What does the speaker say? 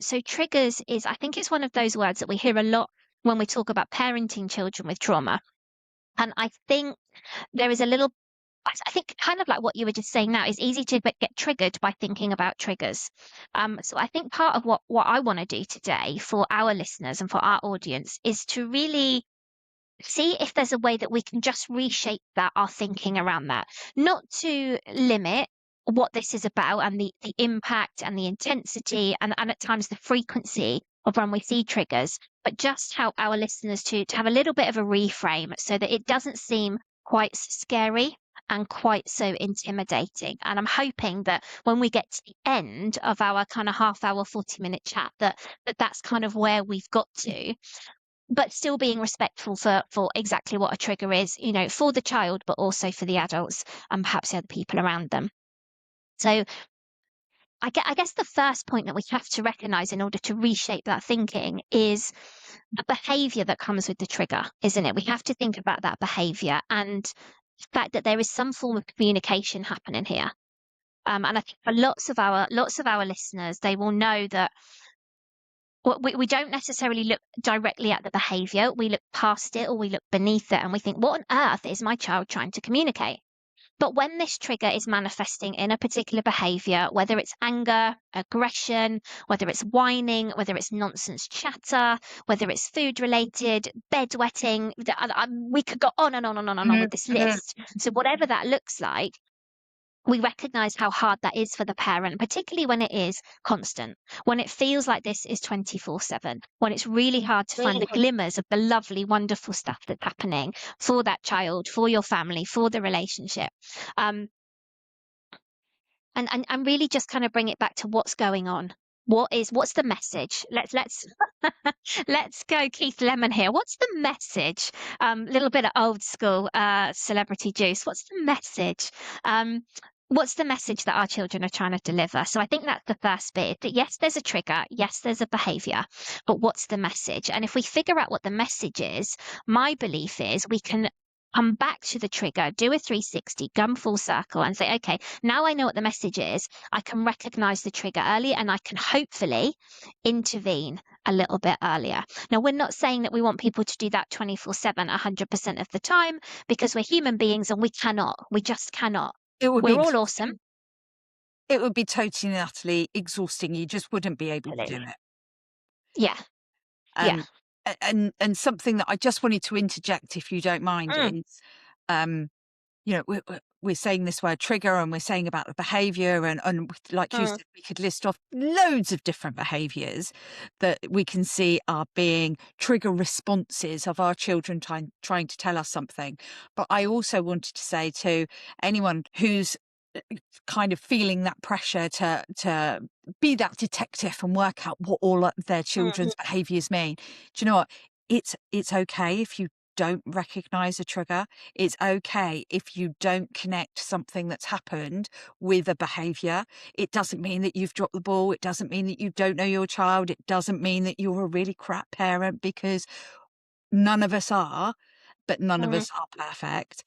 So triggers is, I think it's one of those words that we hear a lot when we talk about parenting children with trauma. And I think there is a little, I think kind of like what you were just saying now, is easy to get triggered by thinking about triggers. So I think part of what I want to do today for our listeners and for our audience is to really see if there's a way that we can just reshape that, our thinking around that, not to limit what this is about and the impact and the intensity and at times the frequency of when we see triggers, but just help our listeners to have a little bit of a reframe so that it doesn't seem quite so scary and quite so intimidating. And I'm hoping that when we get to the end of our kind of half hour, 40-minute chat, that's kind of where we've got to, but still being respectful for exactly what a trigger is, for the child, but also for the adults and perhaps the other people around them. So I guess the first point that we have to recognize in order to reshape that thinking is the behavior that comes with the trigger, isn't it? We have to think about that behavior and the fact that there is some form of communication happening here. And I think for lots of our listeners, they will know that we don't necessarily look directly at the behavior. We look past it or we look beneath it and we think, what on earth is my child trying to communicate? But when this trigger is manifesting in a particular behavior, whether it's anger, aggression, whether it's whining, whether it's nonsense chatter, whether it's food related, bedwetting, we could go on and on and on and on with this list. So whatever that looks like, we recognize how hard that is for the parent, particularly when it is constant, when it feels like this is 24/7, when it's really hard to find the glimmers of the lovely, wonderful stuff that's happening for that child, for your family, for the relationship. And really just kind of bring it back to what's going on. What's the message? Let's let's go Keith Lemon here. What's the message? Little bit of old school celebrity juice. What's the message? What's the message that our children are trying to deliver? So I think that's the first bit, that yes, there's a trigger, yes, there's a behavior, but what's the message? And if we figure out what the message is, my belief is we can come back to the trigger, do a 360, come full circle and say, okay, now I know what the message is. I can recognize the trigger early and I can hopefully intervene a little bit earlier. Now, we're not saying that we want people to do that 24/7, 100% of the time, because we're human beings and we just cannot. It would be We're all awesome. It would be totally and utterly exhausting. You just wouldn't be able to do it. Yeah. Yeah. And something that I just wanted to interject, if you don't mind, is, we're saying this word trigger and we're saying about the behavior and like you said, we could list off loads of different behaviors that we can see are being trigger responses of our children trying to tell us something. But I also wanted to say to anyone who's kind of feeling that pressure to be that detective and work out what all of their children's behaviors mean. Do you know what? It's okay if you don't recognize a trigger. It's okay if you don't connect something that's happened with a behavior. It doesn't mean that you've dropped the ball. It doesn't mean that you don't know your child. It doesn't mean that you're a really crap parent, because none of us are, but none of us are perfect.